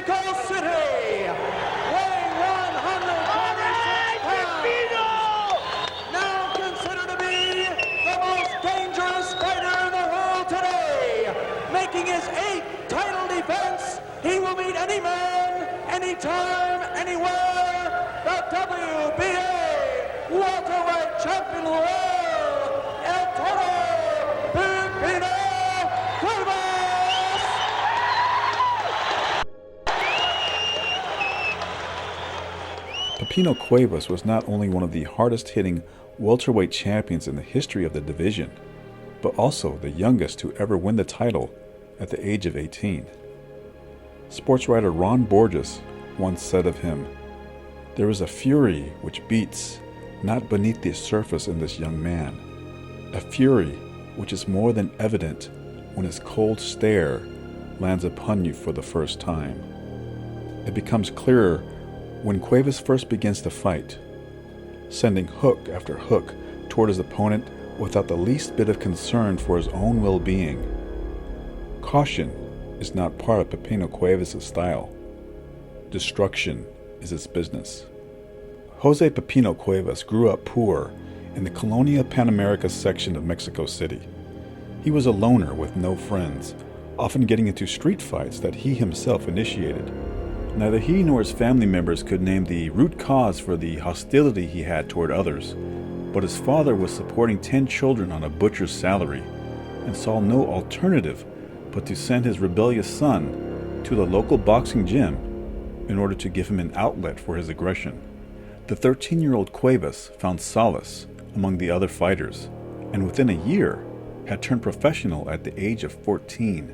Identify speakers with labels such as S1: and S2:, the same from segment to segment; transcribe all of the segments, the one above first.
S1: Mexico City, weighing 126 pounds, now considered to be the most dangerous fighter in the world today, making his 8th title defense. He will meet any man, anytime, anywhere. The WBA welterweight champion of the world, El Toro Pipino Cuevas.
S2: Pipino Cuevas was not only one of the hardest-hitting welterweight champions in the history of the division, but also the youngest to ever win the title at the age of 18. Sports writer Ron Borges once said of him, "There is a fury which beats not beneath the surface in this young man, a fury which is more than evident when his cold stare lands upon you for the first time. It becomes clearer when Cuevas first begins to fight, sending hook after hook toward his opponent without the least bit of concern for his own well-being. Caution is not part of Pipino Cuevas' style. Destruction is his business." Jose Pipino Cuevas grew up poor in the Colonia Pan America section of Mexico City. He was a loner with no friends, often getting into street fights that he himself initiated. Neither he nor his family members could name the root cause for the hostility he had toward others, but his father was supporting 10 children on a butcher's salary and saw no alternative but to send his rebellious son to the local boxing gym in order to give him an outlet for his aggression. The 13-year-old Cuevas found solace among the other fighters, and within a year had turned professional at the age of 14.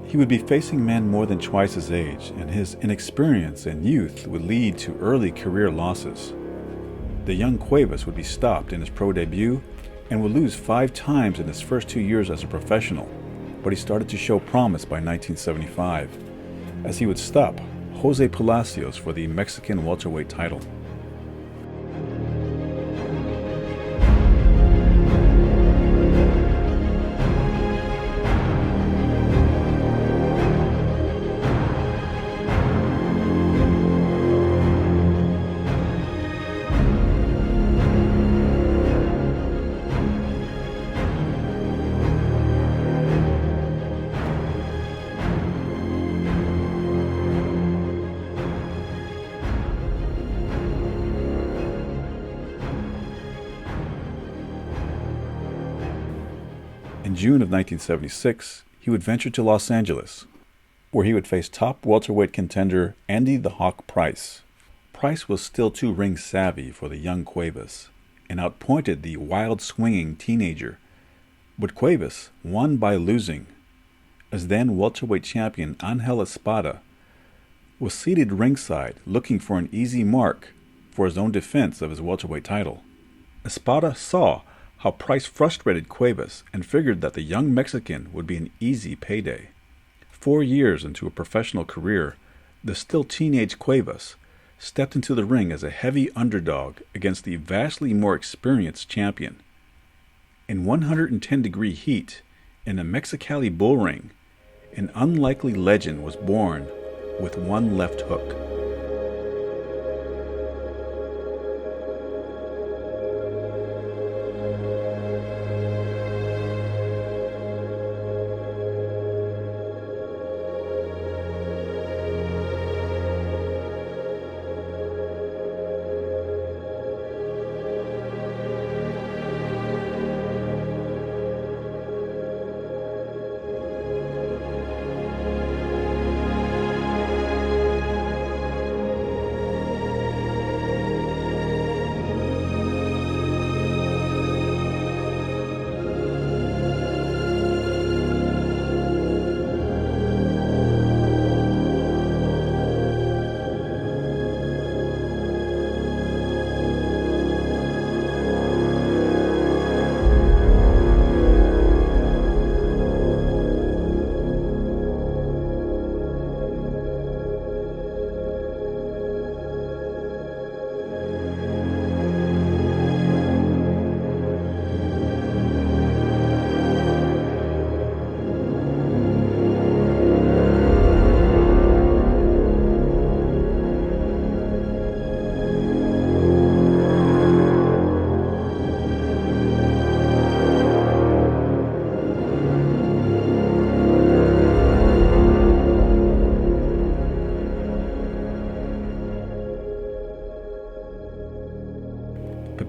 S2: He would be facing men more than twice his age, and his inexperience and youth would lead to early career losses. The young Cuevas would be stopped in his pro debut and would lose 5 times in his first 2 years as a professional, but he started to show promise by 1975, as he would stop Jose Palacios for the Mexican welterweight title. In June of 1976, he would venture to Los Angeles, where he would face top welterweight contender Andy the Hawk Price. Price was still too ring savvy for the young Cuevas and outpointed the wild swinging teenager, but Cuevas won by losing, as then welterweight champion Angel ESPADA was seated ringside looking for an easy mark for his own defense of his welterweight title. ESPADA saw how Price frustrated Cuevas and figured that the young Mexican would be an easy payday. 4 years into a professional career, the still teenage Cuevas stepped into the ring as a heavy underdog against the vastly more experienced champion. In 110-degree heat, in a Mexicali bull ring, an unlikely legend was born with one left hook.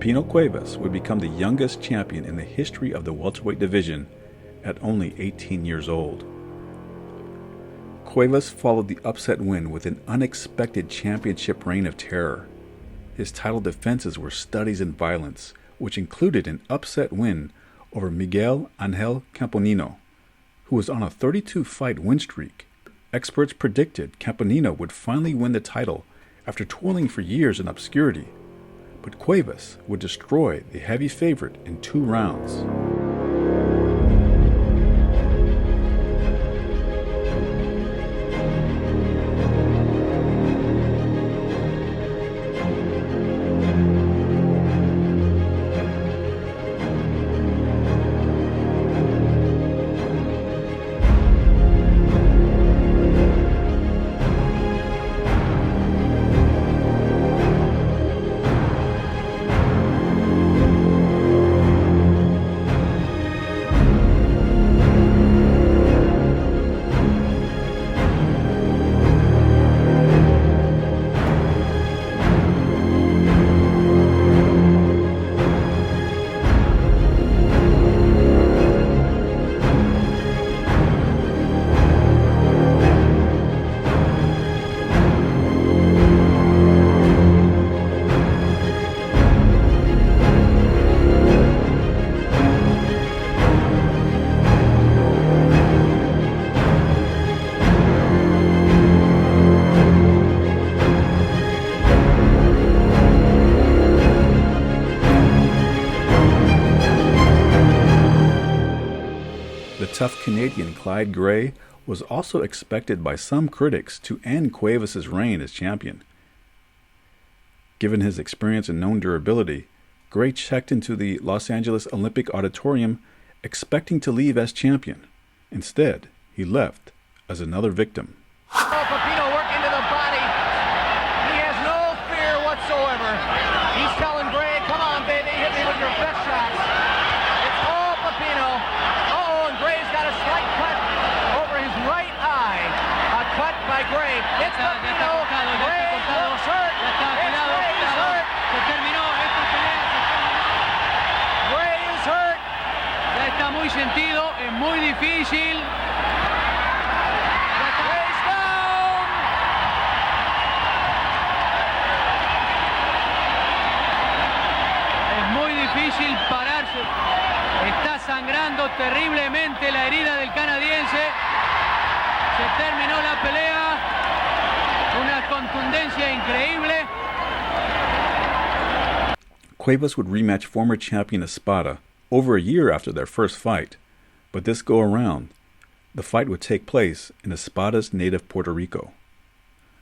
S2: Pipino Cuevas would become the youngest champion in the history of the welterweight division at only 18 years old. Cuevas followed the upset win with an unexpected championship reign of terror. His title defenses were studies in violence, which included an upset win over Miguel Angel Camponino, who was on a 32-fight win streak. Experts predicted Camponino would finally win the title after toiling for years in obscurity, but Cuevas would destroy the heavy favorite in 2 rounds. Tough Canadian Clyde Gray was also expected by some critics to end Cuevas' reign as champion. Given his experience and known durability, Gray checked into the Los Angeles Olympic Auditorium expecting to leave as champion. Instead, he left as another victim.
S1: Pipino working to the body. He has no fear whatsoever. He's telling Gray, come on, baby, hit me with your best shots. It's all Pipino. And Gray's got a slight cut over his right eye. A cut by Gray. It's Pipino. Gray looks hurt. Gray is hurt. Gray is hurt.
S3: Ya está muy sentido, es muy difícil.
S1: Gray's down.
S3: Es muy difícil pararse. Está sangrando terriblemente la herida del canadiense. Se terminó la pelea. Una contundencia increíble.
S2: Cuevas would rematch former champion ESPADA over a year after their first fight, but this go around, the fight would take place in ESPADA's native Puerto Rico.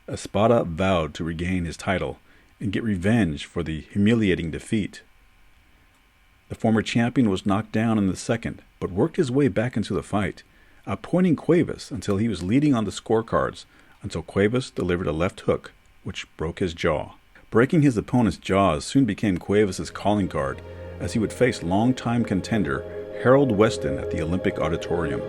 S2: ESPADA vowed to regain his title and get revenge for the humiliating defeat. The former champion was knocked down in the second, but worked his way back into the fight, outpointing Cuevas until he was leading on the scorecards, until Cuevas delivered a left hook, which broke his jaw. Breaking his opponent's jaws soon became Cuevas' calling card, as he would face longtime contender Harold Weston at the Olympic Auditorium.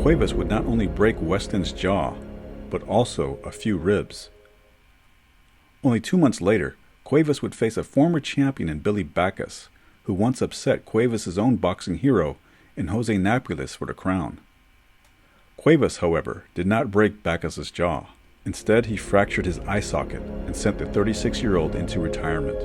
S2: Cuevas would not only break Weston's jaw, but also a few ribs. Only 2 months later, Cuevas would face a former champion in Billy Backus, who once upset Cuevas' own boxing hero in Jose Napoles for the crown. Cuevas, however, did not break Backus's jaw. Instead, he fractured his eye socket and sent the 36-year-old into retirement.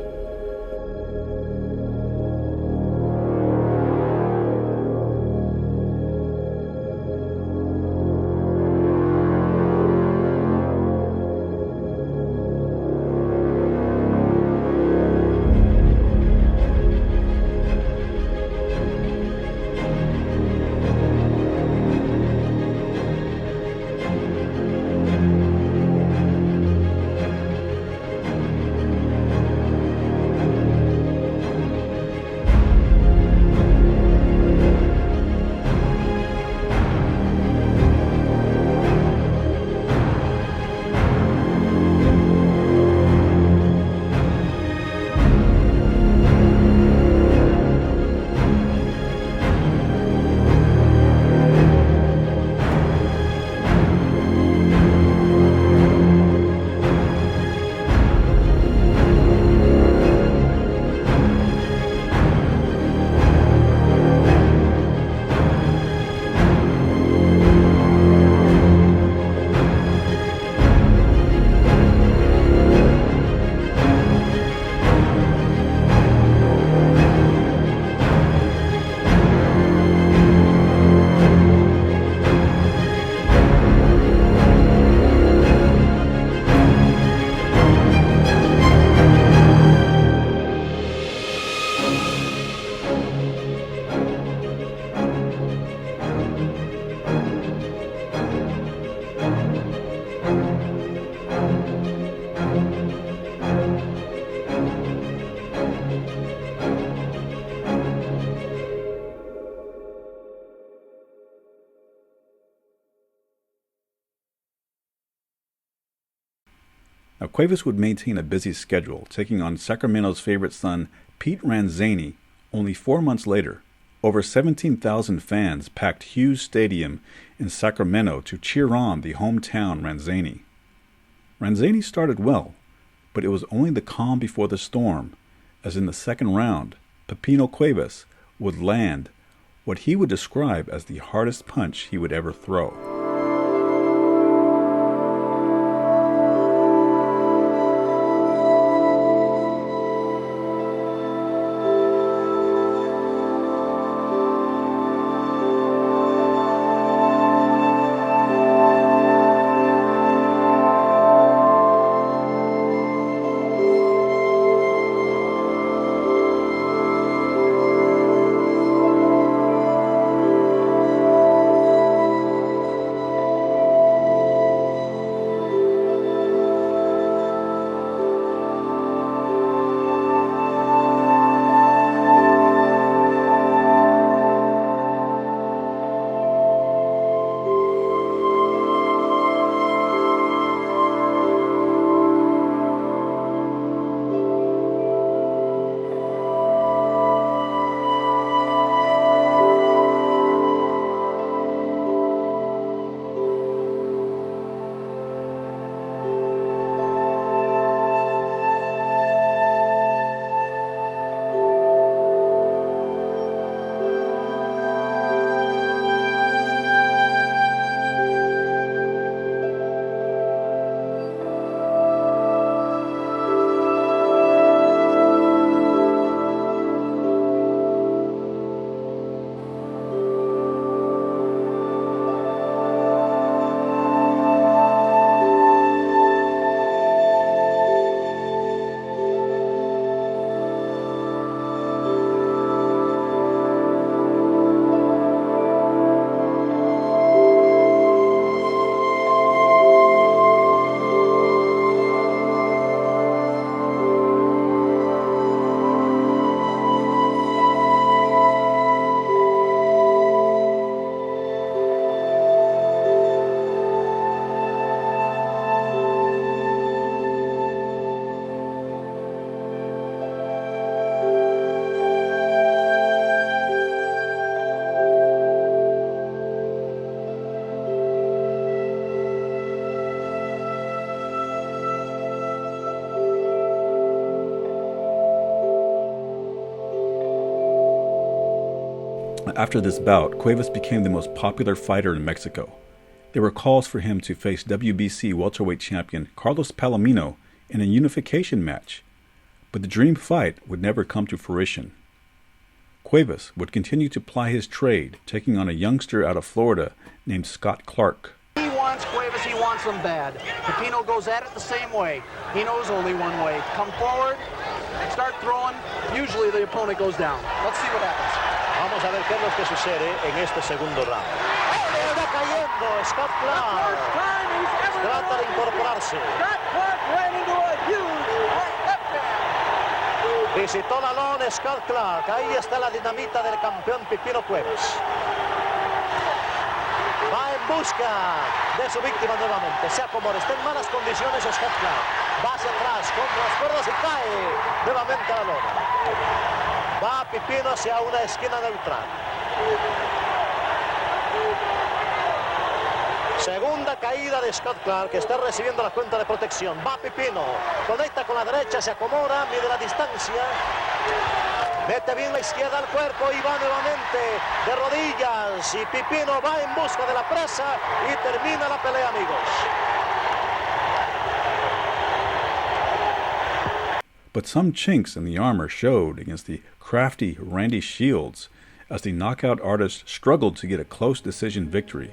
S2: Now, Cuevas would maintain a busy schedule, taking on Sacramento's favorite son, Pete Ranzani, only 4 months later. Over 17,000 fans packed Hughes Stadium in Sacramento to cheer on the hometown Ranzani. Ranzani started well, but it was only the calm before the storm, as in the second round, Pipino Cuevas would land what he would describe as the hardest punch he would ever throw. After this bout, Cuevas became the most popular fighter in Mexico. There were calls for him to face WBC welterweight champion Carlos Palomino in a unification match, but the dream fight would never come to fruition. Cuevas would continue to ply his trade, taking on a youngster out of Florida named Scott Clark.
S4: He wants Cuevas, he wants him bad. Pipino goes at it the same way. He knows only one way. Come forward, start throwing, usually the opponent goes down. Let's see what happens.
S5: Vamos a ver qué es lo que sucede en este segundo round. Está cayendo Scott Clark. Trata de incorporarse.
S4: Scott Clark ran into a huge left hand.
S5: Visitó la lona Scott Clark. Ahí está la dinamita del campeón Pipino Cuevas. Va en busca de su víctima nuevamente. Se acomoda. Está en malas condiciones Scott Clark. Va hacia atrás contra las cuerdas y cae nuevamente a la lona. Va Pipino hacia una esquina neutral. Segunda caída de Scott Clark, que está recibiendo la cuenta de protección. Va Pipino, conecta con la derecha, se acomoda, mide la distancia. Mete bien la izquierda al cuerpo y va nuevamente de rodillas. Y Pipino va en busca de la presa y termina la pelea, amigos.
S2: But some chinks in the armor showed against the crafty Randy Shields as the knockout artist struggled to get a close decision victory.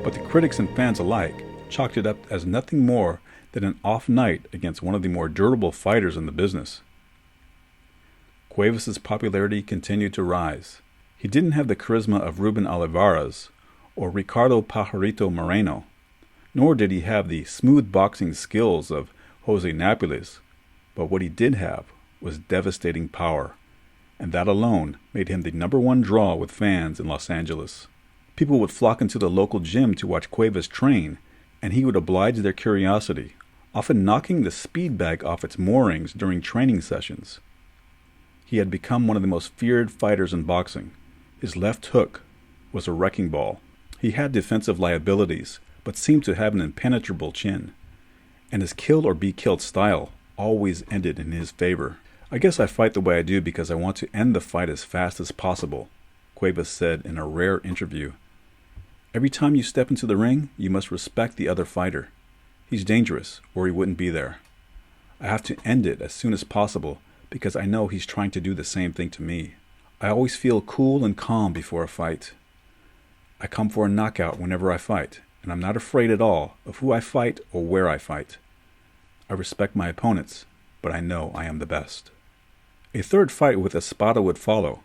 S2: But the critics and fans alike chalked it up as nothing more than an off night against one of the more durable fighters in the business. Cuevas' popularity continued to rise. He didn't have the charisma of Ruben Olivares or Ricardo Pajarito Moreno, nor did he have the smooth boxing skills of Jose Napoles, but what he did have was devastating power, and that alone made him the #1 draw with fans in Los Angeles. People would flock into the local gym to watch Cuevas train, and he would oblige their curiosity, often knocking the speed bag off its moorings during training sessions. He had become one of the most feared fighters in boxing. His left hook was a wrecking ball. He had defensive liabilities, but seemed to have an impenetrable chin, and his kill or be killed style always ended in his favor. "I guess I fight the way I do because I want to end the fight as fast as possible," Cuevas said in a rare interview. "Every time you step into the ring, you must respect the other fighter. He's dangerous, or he wouldn't be there. I have to end it as soon as possible because I know he's trying to do the same thing to me. I always feel cool and calm before a fight. I come for a knockout whenever I fight, and I'm not afraid at all of who I fight or where I fight. I respect my opponents, but I know I am the best." A third fight with ESPADA would follow,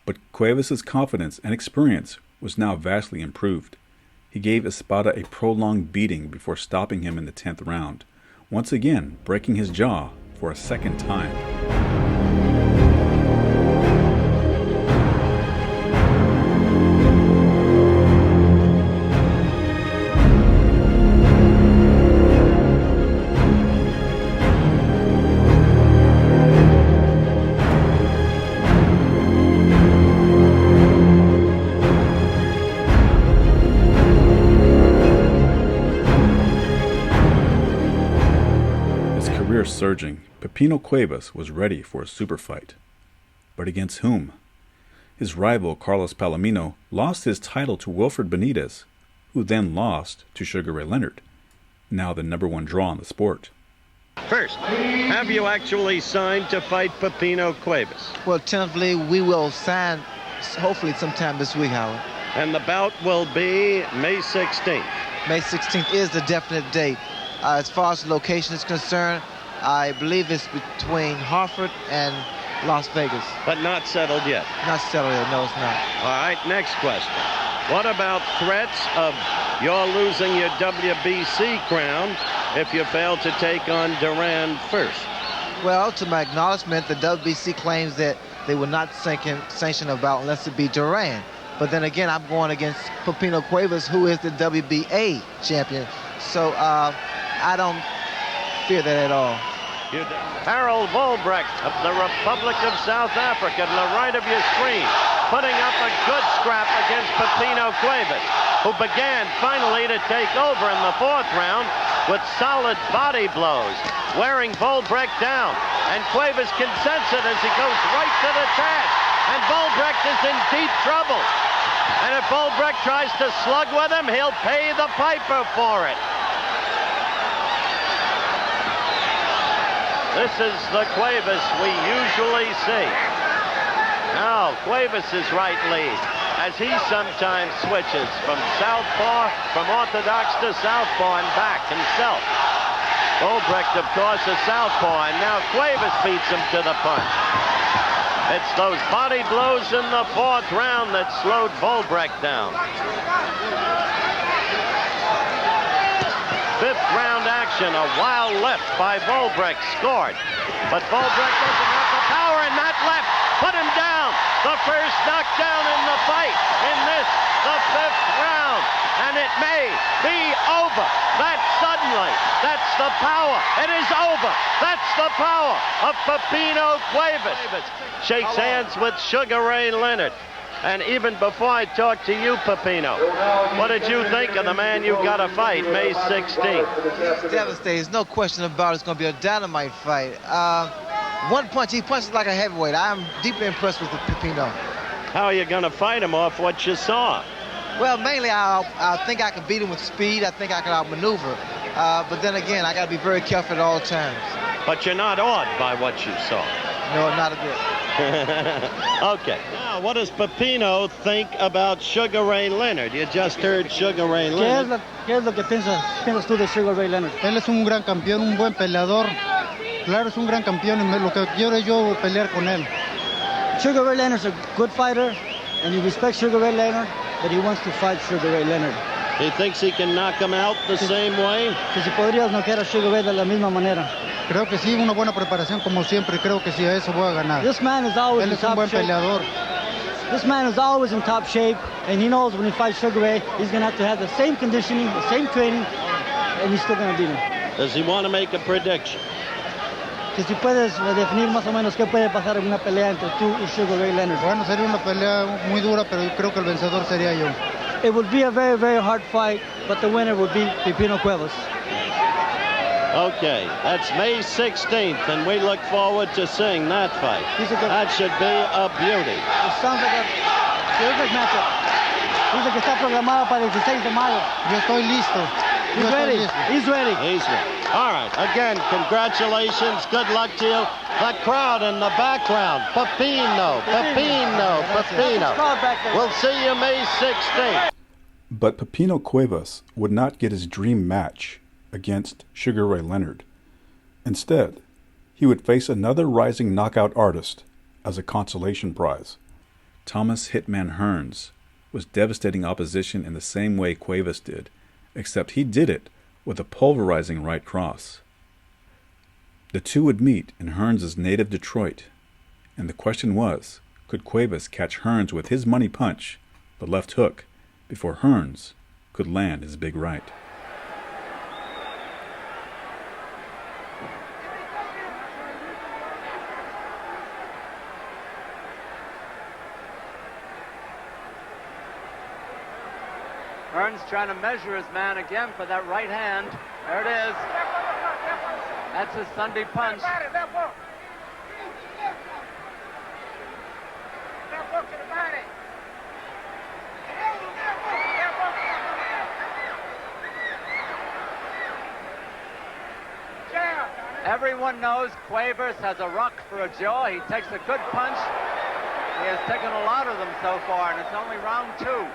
S2: but Cuevas' confidence and experience was now vastly improved. He gave ESPADA a prolonged beating before stopping him in the 10th round, once again breaking his jaw for a second time. Surging, Pipino Cuevas was ready for a super fight. But against whom? His rival, Carlos Palomino, lost his title to Wilfred Benitez, who then lost to Sugar Ray Leonard, now the #1 draw in the sport.
S6: First, have you actually signed to fight Pipino Cuevas?
S7: Well, tentatively, we will sign hopefully sometime this week, Howard.
S6: And the bout will be May 16th.
S7: May 16th is the definite date. As far as the location is concerned, I believe it's between Hartford and Las Vegas.
S6: But not settled yet.
S7: Not settled yet. No, it's not.
S6: All right, next question. What about threats of you're losing your WBC crown if you fail to take on Duran first?
S7: Well, to my acknowledgement, the WBC claims that they will not sanction a bout unless it be Duran. But then again, I'm going against Pipino Cuevas, who is the WBA champion. So I don't fear that at all.
S6: Harold Volbrecht of the Republic of South Africa to the right of your screen, putting up a good scrap against Pipino Cuevas, who began finally to take over in the 4th round with solid body blows, wearing Volbrecht down. And Cuevas can sense it as he goes right to the task. And Volbrecht is in deep trouble. And if Volbrecht tries to slug with him, he'll pay the piper for it. This is the Cuevas we usually see. Now, Cuevas' right lead, as he sometimes switches from southpaw, from orthodox to southpaw and back himself. Volbrecht, of course, a southpaw, and now Cuevas beats him to the punch. It's those body blows in the 4th round that slowed Volbrecht down. 5th round action, a wild left by Volbrecht scored. But Volbrecht doesn't have the power, and that left put him down. The first knockdown in the fight in this, the 5th round. And it may be over. That suddenly, that's the power. It is over. That's the power of Pipino Cuevas. Shakes hands with Sugar Ray Leonard. And even before I talk to you, Pipino, what did you think of the man you got to fight May 16th?
S7: He's devastated. There's no question about it. It's going to be a dynamite fight. One punch, he punches like a heavyweight. I'm deeply impressed with Pipino.
S6: How are you going to fight him off what you saw?
S7: Well, mainly I think I can beat him with speed. I think I can outmaneuver. But then again, I got to be very careful at all times.
S6: But you're not awed by what you saw?
S7: No, not a bit.
S6: Okay. Now, what does Pipino think about Sugar Ray Leonard? You just heard Sugar Ray Leonard.
S8: ¿Qué es lo que piensas tú de Sugar Ray Leonard?
S9: Él es un gran campeón, un buen peleador. Claro, es un gran campeón y lo que quiero es yo pelear con él.
S8: Sugar Ray Leonard's a good fighter, and you respect Sugar Ray Leonard, but he wants to fight Sugar Ray Leonard.
S6: He thinks he can knock him out the same way?
S8: Que si podrías noquear a Sugar Ray de la misma manera.
S9: Creo que sí, una buena preparación como siempre. Creo que sí, a eso voy a ganar.
S8: This man is always
S9: Él
S8: in
S9: es un
S8: top
S9: buen
S8: shape.
S9: peleador.
S8: This man is always in top shape, and he knows when he fights Sugar Ray, he's going to have the same conditioning, the same training, and he's still going to beat him.
S6: Does he want to make a prediction?
S8: Que si puedes definir más o menos qué puede pasar en una pelea entre tú y Sugar Ray Leonard.
S9: Bueno, sería una pelea muy dura, pero yo creo que el vencedor sería yo.
S8: It would be a very, very hard fight, but the winner would be Pipino Cuevas.
S6: Okay, that's May 16th, and we look forward to seeing that fight. That should be a beauty.
S8: It sounds like a terrific matchup. Dice que está programado para el 16 de mayo.
S9: Yo estoy listo.
S8: He's ready. He's ready.
S6: He's ready. All right, again, congratulations. Good luck to you. The crowd in the background. Pipino. We'll see you May 16th.
S2: But Pipino Cuevas would not get his dream match against Sugar Ray Leonard. Instead, he would face another rising knockout artist as a consolation prize. Thomas Hitman Hearns was devastating opposition in the same way Cuevas did, except he did it with a pulverizing right cross. The two would meet in Hearns' native Detroit, and the question was, could Cuevas catch Hearns with his money punch, the left hook, before Hearns could land his big right?
S3: Hearns trying to measure his man again for that right hand. There it is. That's his Sunday punch. Everyone knows Cuevas has a rock for a jaw. He takes a good punch. He has taken a lot of them so far, and it's only round 2.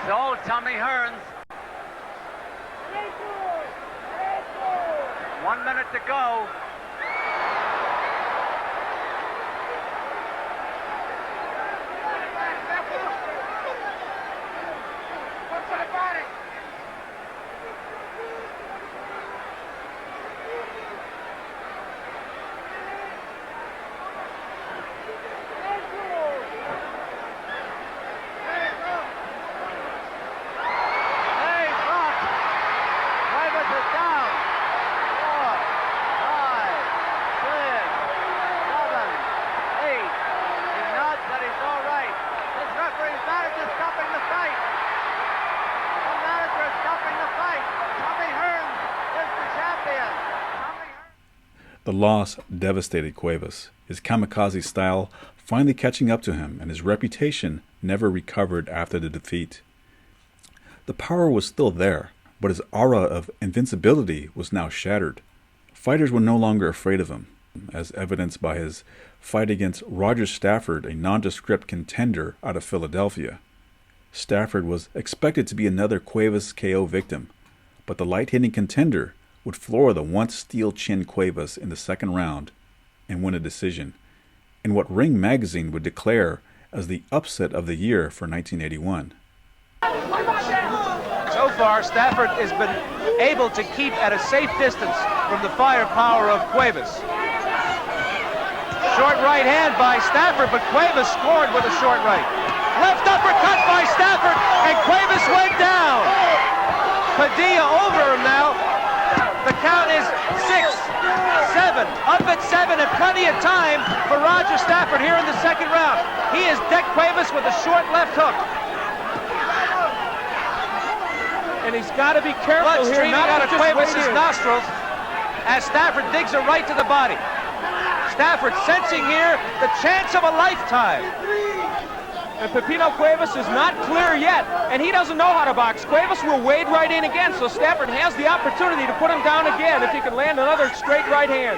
S3: So Tommy Hearns. 1 minute to go.
S2: The loss devastated Cuevas, his kamikaze style finally catching up to him, and his reputation never recovered after the defeat. The power was still there, but his aura of invincibility was now shattered. Fighters were no longer afraid of him, as evidenced by his fight against Roger Stafford, a nondescript contender out of Philadelphia. Stafford was expected to be another Cuevas KO victim, but the light-hitting contender would floor the once steel-chinned Cuevas in the second round and win a decision, in what Ring Magazine would declare as the upset of the year for 1981.
S10: So far, Stafford has been able to keep at a safe distance from the firepower of Cuevas. Short right hand by Stafford, but Cuevas scored with a short right. Left uppercut by Stafford, and Cuevas went down. Padilla over him now. The count is 6, 7, up at 7, and plenty of time for Roger Stafford here in the second round. He has decked Cuevas with a short left hook. And he's got to be careful here. Blood streaming out of Cuevas' nostrils as Stafford digs a right to the body. Stafford sensing here the chance of a lifetime.
S11: And Pipino Cuevas is not clear yet, and he doesn't know how to box. Cuevas will wade right in again, so Stafford has the opportunity to put him down again if he can land another straight right hand.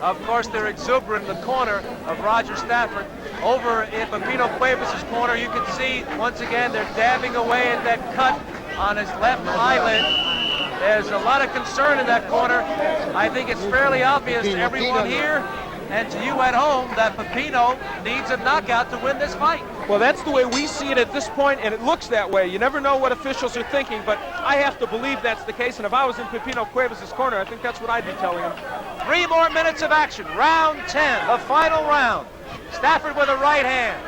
S10: Of course, they're exuberant in the corner of Roger Stafford. Over in Pipino Cuevas' corner, you can see, once again, they're dabbing away at that cut on his left eyelid. There's a lot of concern in that corner. I think it's fairly obvious to everyone here and to you at home that Pipino needs a knockout to win this fight.
S11: Well, that's the way we see it at this point, and it looks that way. You never know what officials are thinking, but I have to believe that's the case, and if I was in Pipino Cuevas' corner, I think that's what I'd be telling him.
S10: 3 more minutes of action. Round 10, the final round. Stafford with a right hand.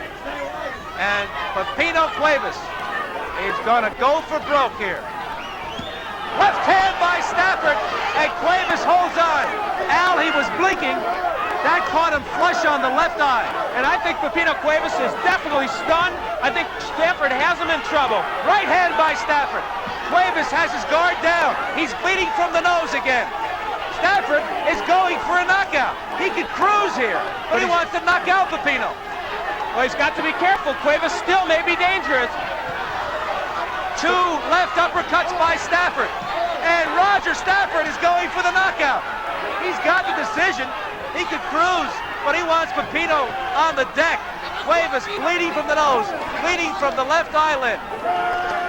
S10: And Pipino Cuevas is going to go for broke here. Left hand by Stafford, and Cuevas holds on. Al, he was blinking. That caught him flush on the left eye.
S11: And I think Pipino Cuevas is definitely stunned. I think Stafford has him in trouble.
S10: Right hand by Stafford. Cuevas has his guard down. He's bleeding from the nose again. Stafford is going for a knockout. He could cruise here, but he wants to knock out Pipino.
S11: Well, he's got to be careful. Cuevas still may be dangerous.
S10: 2 left uppercuts by Stafford. And Roger Stafford is going for the knockout. He's got the decision. He could cruise, but he wants Pipino on the deck. Cuevas bleeding from the nose, bleeding from the left eyelid.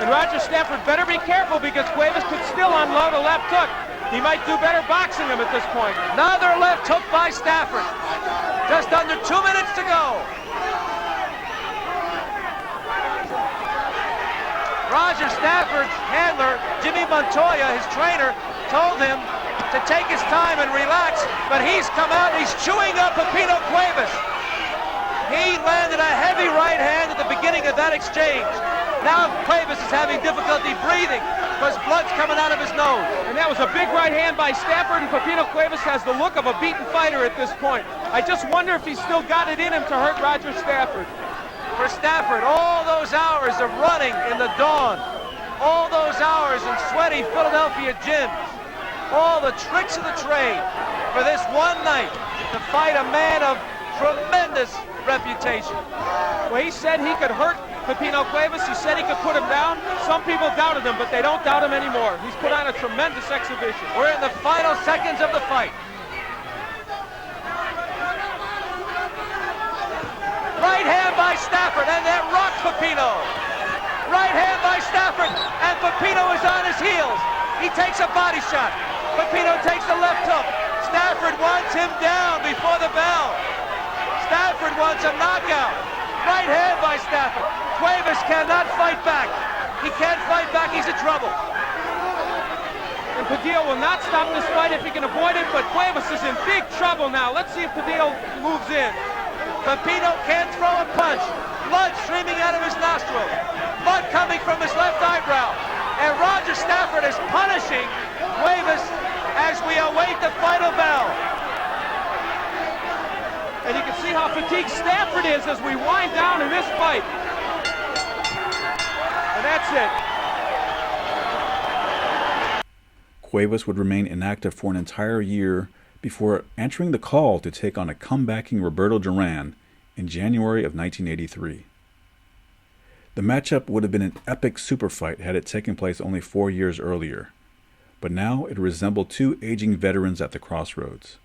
S11: And Roger Stafford better be careful because Cuevas could still unload a left hook. He might do better boxing him at this point.
S10: Another left hook by Stafford. Just under 2 minutes to go. Roger Stafford's handler, Jimmy Montoya, his trainer, told him to take his time and relax, but he's come out and he's chewing up Pipino Cuevas. He landed a heavy right hand at the beginning of that exchange. Now Cuevas is having difficulty breathing because blood's coming out of his nose.
S11: And that was a big right hand by Stafford, and Pipino Cuevas has the look of a beaten fighter at this point. I just wonder if he's still got it in him to hurt Roger Stafford.
S10: For Stafford, all those hours of running in the dawn, all those hours in sweaty Philadelphia gyms, all the tricks of the trade for this one night to fight a man of tremendous reputation.
S11: Well, he said he could hurt Pipino Cuevas. He said he could put him down. Some people doubted him, but they don't doubt him anymore. He's put on a tremendous exhibition.
S10: We're in the final seconds of the fight. by Stafford, and that rocked Pipino. Right hand by Stafford, and Pipino is on his heels. He takes a body shot. Pipino takes the left hook. Stafford wants him down before the bell. Stafford wants a knockout. Right hand by Stafford. Cuevas cannot fight back. He can't fight back, he's in trouble.
S11: And Padilla will not stop this fight if he can avoid it, but Cuevas is in big trouble now. Let's see if Padilla moves in.
S10: Pipino can't throw a punch. Blood streaming out of his nostrils. Blood coming from his left eyebrow. And Roger Stafford is punishing Cuevas as we await the final bell.
S11: And you can see how fatigued Stafford is as we wind down in this fight. And that's it.
S2: Cuevas would remain inactive for an entire year before answering the call to take on a comebacking Roberto Duran in January of 1983. The matchup would have been an epic super fight had it taken place only 4 years earlier, but now it resembled two aging veterans at the crossroads.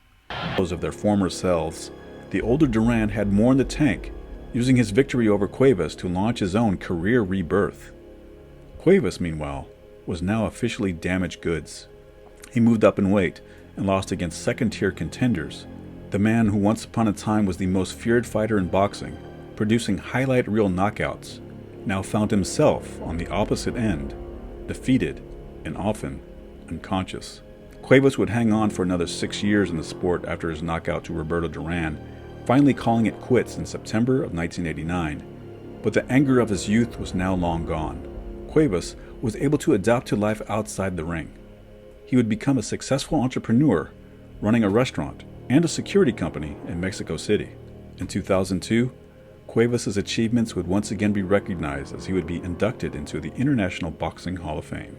S2: Those of their former selves, the older Duran had more in the tank, using his victory over Cuevas to launch his own career rebirth. Cuevas, meanwhile, was now officially damaged goods. He moved up in weight and lost against second-tier contenders. The man who once upon a time was the most feared fighter in boxing, producing highlight reel knockouts, now found himself on the opposite end, defeated and often unconscious. Cuevas would hang on for another 6 years in the sport after his knockout to Roberto Duran, finally calling it quits in September of 1989. But the anger of his youth was now long gone. Cuevas was able to adapt to life outside the ring. He would become a successful entrepreneur, running a restaurant and a security company in Mexico City. In 2002, Cuevas' achievements would once again be recognized as he would be inducted into the International Boxing Hall of Fame.